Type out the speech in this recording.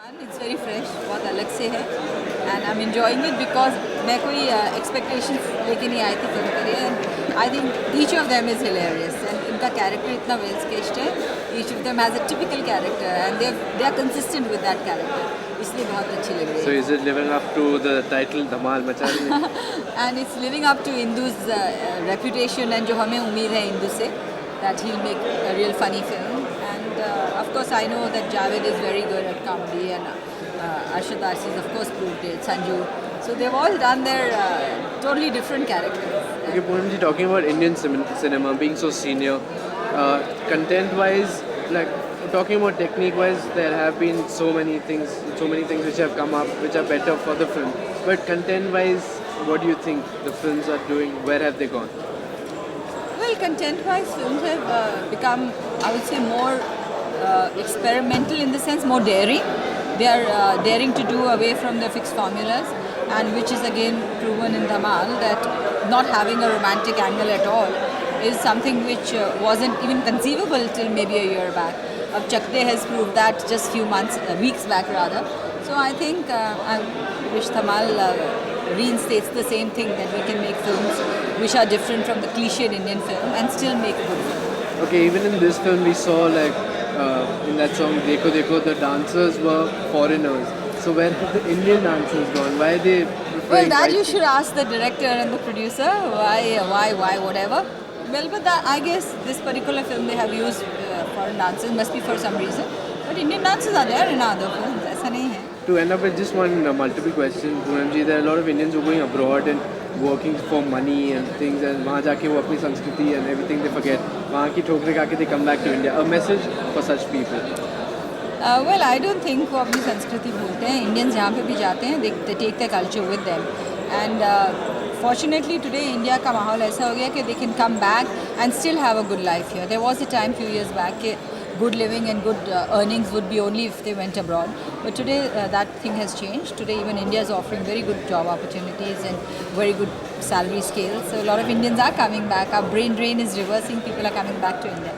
It's very fresh, बहुत अलग से है, and I'm enjoying it because मैं कोई expectations लेके नहीं आई थी film के लिए, and I think each of them is hilarious and इनका character इतना well sketched है, each of them has a typical character and they are consistent with that character, इसलिए बहुत अच्छी लग रही है. So is it living up to the title Dhamaal मचा रही है? And it's living up to Indu's reputation and जो हमें उम्मीद है Indu से that he'll make a real funny film. And of course I know that Javed is very good at comedy and Arshad Arsi's of course proved it, Sanju. So they've all done their totally different characters. Okay, Poonam ji, talking about Indian cinema being so senior, content-wise, like talking about technique-wise, there have been so many things which have come up which are better for the film. But content-wise, what do you think the films are doing? Where have they gone? Well, content-wise, films have become, I would say, more experimental in the sense, more daring. They are daring to do away from the fixed formulas, and which is again proven in Dhamaal that not having a romantic angle at all is something which wasn't even conceivable till maybe a year back. Chakde has proved that just weeks back rather. So I think I wish Dhamaal reinstates the same thing, that we can make films which are different from the cliched Indian film and still make a good film. Okay, even in this film we saw like in that song Dekho Dekho, the dancers were foreigners. So where have the Indian dancers gone? Why are they Well, that you should ask the director and the producer. Why, whatever. Well, but that, I guess this particular film they have used foreign dancers, must be for some reason. But Indian dancers are there in other films. ऐसा नहीं है. To end up with just one multiple question, Poonam ji, there are a lot of Indians who are going abroad and working for money and things, and वहाँ जाके वो अपनी संस्कृति and everything they forget. वहाँ की ठोकरें खा के they come back to India. A message for such people. Well, I don't think वो अपनी संस्कृति भूलते हैं. Indians जहाँ पे भी जाते हैं, they take their culture with them. And fortunately today India का माहौल ऐसा हो गया कि they can come back and still have a good life here. There was a time few years back कि good living and good earnings would be only if they went abroad. But today that thing has changed. Today even India is offering very good job opportunities and very good salary scales. So a lot of Indians are coming back. Our brain drain is reversing. People are coming back to India.